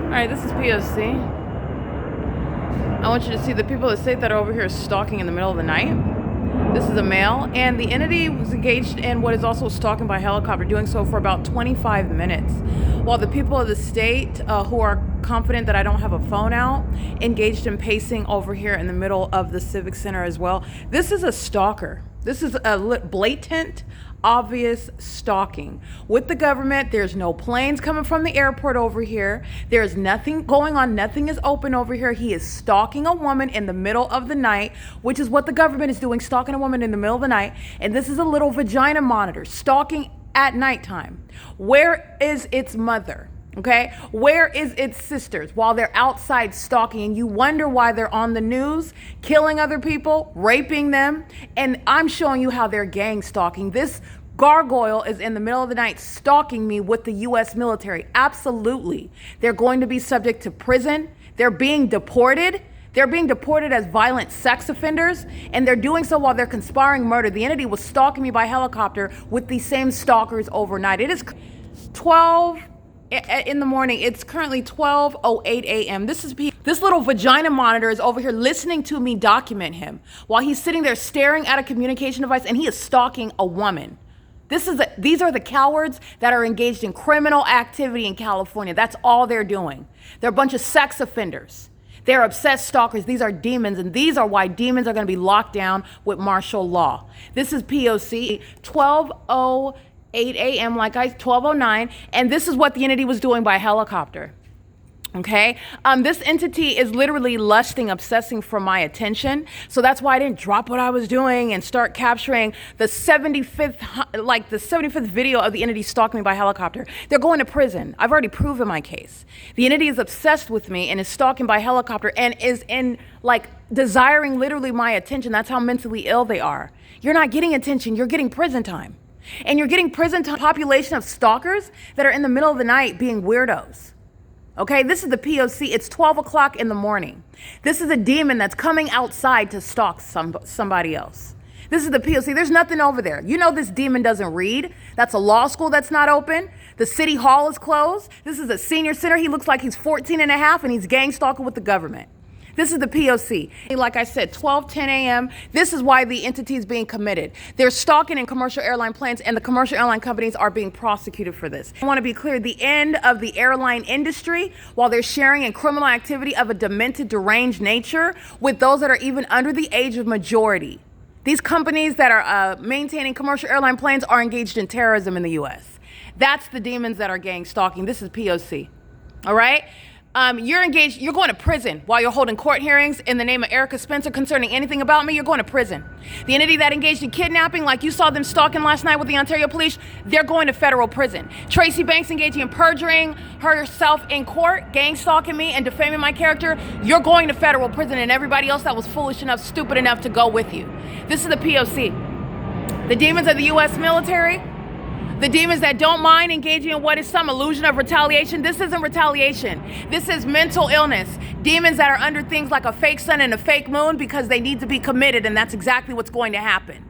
Alright, this is P.O.C. I want you to see the people that say that are over here stalking in the middle of the night. This is a male, and the entity was engaged in what is also stalking by helicopter, doing so for about 25 minutes. While the people of the state, who are confident that I don't have a phone out, engaged in pacing over here in the middle of the Civic Center as well. This is a stalker. This is a blatant, obvious stalking. With the government, there's no planes coming from the airport over here. There's nothing going on. Nothing is open over here. He is stalking a woman in the middle of the night, which is what the government is doing, stalking a woman in the middle of the night. And this is a little vagina monitor, stalking at nighttime. Where is its mother? Okay, where is its sisters while they're outside stalking? And you wonder why they're on the news, killing other people, raping them. And I'm showing you how they're gang stalking. This gargoyle is in the middle of the night stalking me with the U.S. military. Absolutely. They're going to be subject to prison. They're being deported. They're being deported as violent sex offenders, and they're doing so while they're conspiring murder. The entity was stalking me by helicopter with these same stalkers overnight. It is 12 in the morning. It's currently 12:08 a.m. This little vagina monitor is over here listening to me document him while he's sitting there staring at a communication device, and he is stalking a woman. These are the cowards that are engaged in criminal activity in California. That's all they're doing. They're a bunch of sex offenders. They're obsessed stalkers. These are demons, and these are why demons are going to be locked down with martial law. This is P.O.C. 12:08 a.m. 12:09, and this is what the entity was doing by helicopter. Okay, this entity is literally lusting, obsessing for my attention. So that's why I didn't drop what I was doing and start capturing the 75th video of the entity stalking me by helicopter. They're going to prison. I've already proven my case. The entity is obsessed with me and is stalking by helicopter and is desiring literally my attention. That's how mentally ill they are. You're not getting attention. You're getting prison time. And you're getting prison time. Population of stalkers that are in the middle of the night being weirdos. Okay, this is the P.O.C. It's 12 o'clock in the morning. This is a demon that's coming outside to stalk somebody else. This is the P.O.C. There's nothing over there. You know this demon doesn't read. That's a law school that's not open. The city hall is closed. This is a senior center. He looks like he's 14 and a half, and he's gang stalking with the government. This is the P.O.C. Like I said, 12:10 a.m. This is why the entity is being committed. They're stalking in commercial airline planes, and the commercial airline companies are being prosecuted for this. I want to be clear, the end of the airline industry, while they're sharing in criminal activity of a demented, deranged nature with those that are even under the age of majority. These companies that are maintaining commercial airline planes are engaged in terrorism in the U.S. That's the demons that are gang stalking. This is P.O.C. All right? You're going to prison while you're holding court hearings in the name of Erica Spencer concerning anything about me. You're going to prison. The entity that engaged in kidnapping, like you saw them stalking last night with the Ontario police, they're going to federal prison. Tracy Banks engaging in perjuring herself in court, gang stalking me and defaming my character, you're going to federal prison, and everybody else that was foolish enough, stupid enough to go with you. This is the P.O.C. The demons of the U.S. military, the demons that don't mind engaging in what is some illusion of retaliation. This isn't retaliation. This is mental illness. Demons that are under things like a fake sun and a fake moon because they need to be committed, and that's exactly what's going to happen.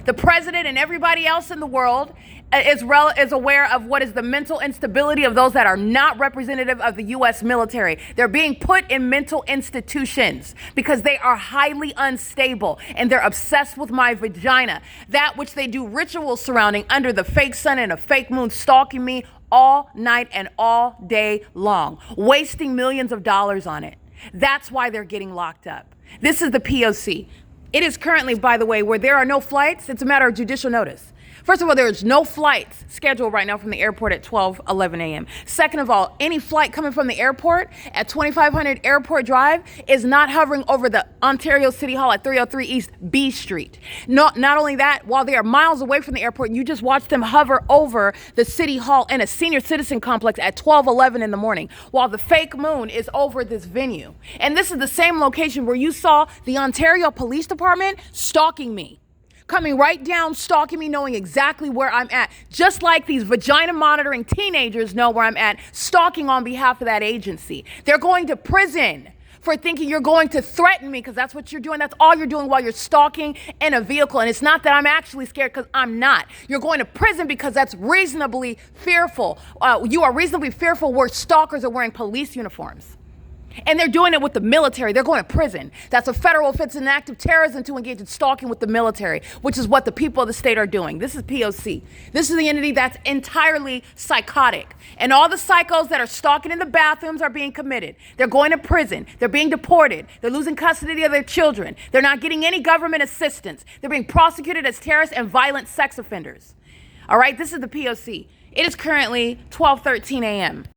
The president and everybody else in the world is aware of what is the mental instability of those that are not representative of the U.S. military. They're being put in mental institutions because they are highly unstable, and they're obsessed with my vagina. That which they do rituals surrounding under the fake sun and a fake moon, stalking me all night and all day long, wasting millions of dollars on it. That's why they're getting locked up. This is the P.O.C. It is currently, by the way, where there are no flights. It's a matter of judicial notice. First of all, there is no flights scheduled right now from the airport at 12:11 a.m. Second of all, any flight coming from the airport at 2500 Airport Drive is not hovering over the Ontario City Hall at 303 East B Street. Not only that, while they are miles away from the airport, you just watch them hover over the City Hall in a senior citizen complex at 12:11 in the morning, while the fake moon is over this venue. And this is the same location where you saw the Ontario Police Department stalking me. Coming right down, stalking me, knowing exactly where I'm at. Just like these vagina monitoring teenagers know where I'm at, stalking on behalf of that agency. They're going to prison for thinking you're going to threaten me, because that's what you're doing. That's all you're doing while you're stalking in a vehicle. And it's not that I'm actually scared, because I'm not. You're going to prison because that's reasonably fearful. You are reasonably fearful where stalkers are wearing police uniforms. And they're doing it with the military. They're going to prison. That's a federal offense, an act of terrorism to engage in stalking with the military, which is what the people of the state are doing. This is P.O.C. This is the entity that's entirely psychotic. And all the psychos that are stalking in the bathrooms are being committed. They're going to prison. They're being deported. They're losing custody of their children. They're not getting any government assistance. They're being prosecuted as terrorists and violent sex offenders. All right, this is the P.O.C. It is currently 12:13 a.m.